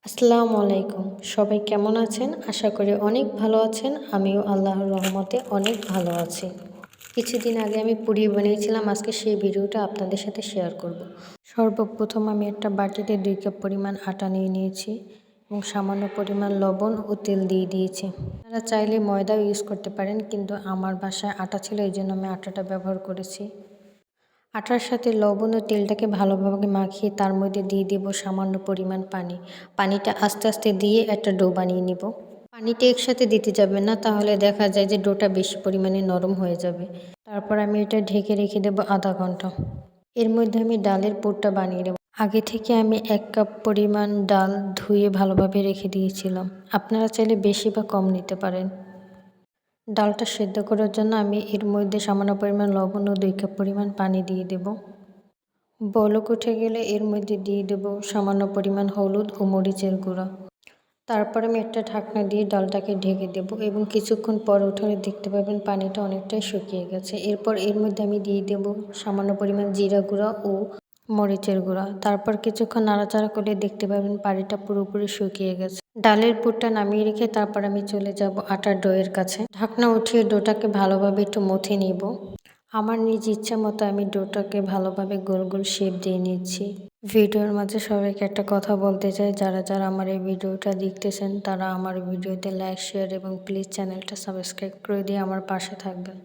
আসসালামু আলাইকুম। সবাই কেমন আছেন? আশা করি অনেক ভালো আছেন। আমিও আল্লাহর রহমতে অনেক ভালো আছি। কিছুদিন আগে আমি পুরি বানিয়েছিলাম। আজকে সেই ভিডিওটা আপনাদের সাথে শেয়ার করব। সর্বপ্রথম আমি একটা বাটিতে 2 কাপ পরিমাণ আটা নিয়ে নিয়েছি এবং সামান্য পরিমাণ লবণ ও তেল দিয়ে দিয়েছি। আপনারা চাইলে ময়দাও ইউজ করতে পারেন, কিন্তু আমার বাসায় আটা ছিল, এই জন্য আমি আটাটা ব্যবহার করেছি। আটার সাথে লবণ ও তেলটাকে ভালোভাবে মাখিয়ে তার মধ্যে দিয়ে দেব সামান্য পরিমাণ পানি। পানিটা আস্তে আস্তে দিয়ে একটা ডো বানিয়ে নিব। পানিটা একসাথে দিতে যাবে না, তাহলে দেখা যায় যে ডোটা বেশি পরিমাণে নরম হয়ে যাবে। তারপর আমি এটা ঢেকে রেখে দেবো আধা ঘন্টা। এর মধ্যে আমি ডালের পুরটা বানিয়ে নেব। আগে থেকে আমি 1 কাপ পরিমাণ ডাল ধুয়ে ভালোভাবে রেখে দিয়েছিলাম। আপনারা চাইলে বেশি বা কম নিতে পারেন। ডালটা সেদ্ধ করার জন্য আমি এর মধ্যে সামান্য পরিমাণ লবণ ও 2 কাপ পরিমাণ পানি দিয়ে দেব। বলক উঠে গেলে এর মধ্যে দিয়ে দেব সামান্য পরিমাণ হলুদ ও মরিচের গুঁড়া। তারপর আমি একটা ঢাকনা দিয়ে ডালটাকে ঢেকে দেব এবং কিছুক্ষণ পর উঠালে দেখতে পাবেন পানিটা অনেকটাই শুকিয়ে গেছে। এরপর এর মধ্যে আমি দিয়ে দেব সামান্য পরিমাণ জিরা গুঁড়া ও মরিচের গুঁড়া। তারপর কিছুক্ষণ নাড়াচাড়া করলে দেখতে পাবেন পানিটা পুরোপুরি শুকিয়ে গেছে। ডালের পুরটা নামিয়ে রেখে তারপর আমি চলে যাব আটার ডোয়ের কাছে। ঢাকনা উঠিয়ে ডোটাকে ভালোভাবে একটু মথে নিব। আমার নিজ ইচ্ছা মতো আমি ডোটাকে ভালোভাবে গোল গোল শেপ দিয়ে নিচ্ছি। ভিডিওর মাঝে সবাইকে একটা কথা বলতে চাই, যারা যারা আমার এই ভিডিওটা দেখতেছেন তারা আমার ভিডিওতে লাইক, শেয়ার এবং প্লিজ চ্যানেলটা সাবস্ক্রাইব করে দিয়ে আমার পাশে থাকবেন।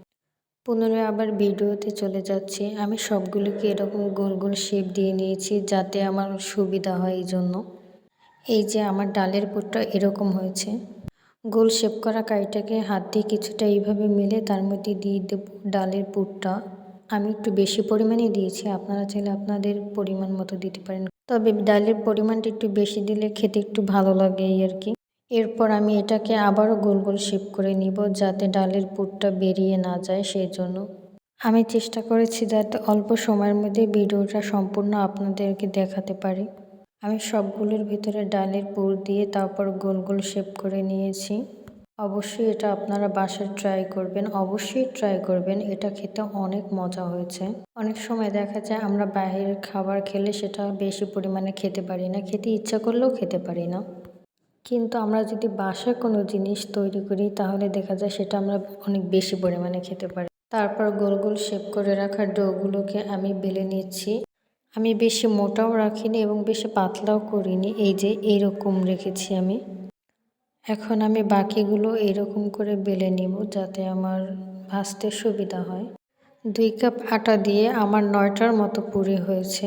পুনরায় আবার ভিডিওতে চলে যাচ্ছি। আমি সবগুলোকে এরকম গোল গোল শেপ দিয়ে নিয়েছি যাতে আমার সুবিধা হয়, এই জন্য। এই যে আমার ডালের পুরটা এরকম হয়েছে। গোল শেপ করা কাইটাকে হাত দিয়ে কিছুটা এইভাবে মিলে তার মধ্যে দিয়ে দেব ডালের পুরটা। আমি একটু বেশি পরিমাণে দিয়েছি, আপনারা চাইলে আপনাদের পরিমাণ মতো দিতে পারেন, তবে ডালের পরিমাণটা একটু বেশি দিলে খেতে একটু ভালো লাগে এই আর কি। এরপর আমি এটাকে আবারও গোল গোল শেপ করে নিব যাতে ডালের পুরটা বেরিয়ে না যায়, সেই জন্য আমি চেষ্টা করেছি যাতে অল্প সময়ের মধ্যে ভিডিওটা সম্পূর্ণ আপনাদেরকে দেখাতে পারি। আমি সবগুলোর ভিতরে ডালের পুর দিয়ে তারপর গোল গোল শেপ করে নিয়েছি। অবশ্যই এটা আপনারা বাসায় ট্রাই করবেন, অবশ্যই ট্রাই করবেন। এটা খেতে অনেক মজা হয়েছে। অনেক সময় দেখা যায় আমরা বাইরের খাবার খেলে সেটা বেশি পরিমাণে খেতে পারি না, খেতে ইচ্ছা করলেও খেতে পারি না। কিন্তু আমরা যদি বাসায় কোনো জিনিস তৈরি করি তাহলে দেখা যায় সেটা আমরা অনেক বেশি পরিমাণে খেতে পারি। তারপর গোল গোল শেপ করে রাখা ডোগুলোকে আমি বেলে নিচ্ছি। আমি বেশি মোটাও রাখিনি এবং বেশি পাতলাও করিনি, এই যে এইরকম রেখেছি আমি। এখন আমি বাকিগুলো এরকম করে বেলে নিব যাতে আমার ভাজতে সুবিধা হয়। 2 কাপ আটা দিয়ে আমার 9টার মতো পুরি হয়েছে।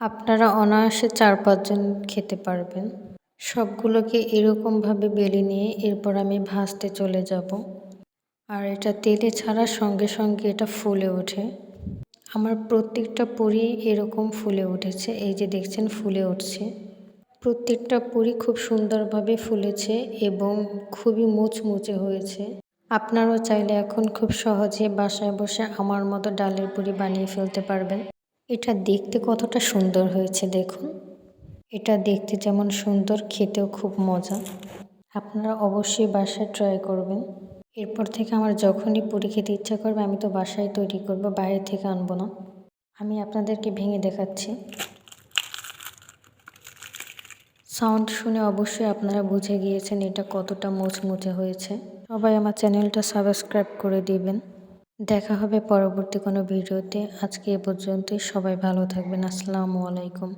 আপনারা অনায়াসে 4-5 জন খেতে পারবেন। সবগুলোকে এরকমভাবে বেলে নিয়ে এরপর আমি ভাজতে চলে যাব। আর এটা তেলে ছাড়ার সঙ্গে সঙ্গে এটা ফুলে ওঠে। আমার প্রত্যেকটা পুরি এরকম ফুলে উঠেছে, এই যে দেখছেন ফুলে উঠছে। প্রত্যেকটা পুরি খুব সুন্দরভাবে ফুলেছে এবং খুবই মুচমুচে হয়েছে। আপনারাও চাইলে এখন খুব সহজে বাসায় বসে আমার মতো ডালের পুরি বানিয়ে ফেলতে পারবেন। এটা দেখতে কতটা সুন্দর হয়েছে দেখুন। এটা দেখতে যেমন সুন্দর, খেতেও খুব মজা। আপনারা অবশ্যই বাসায় ট্রাই করবেন। এরপর থেকে আমার যখনই পুরি খেতে ইচ্ছা করবে আমি তো বাসায় তৈরি করব, বাইরে থেকে আনবো না। আমি আপনাদেরকে ভেঙে দেখাচ্ছি। সাউন্ড শুনে অবশ্যই আপনারা বুঝে গিয়েছেন এটা কতটা মুচমুচে হয়েছে। সবাই আমার চ্যানেলটা সাবস্ক্রাইব করে দিবেন। দেখা হবে পরবর্তী কোনো ভিডিওতে। আজকে এ পর্যন্তই। সবাই ভালো থাকবেন। আসসালামু আলাইকুম।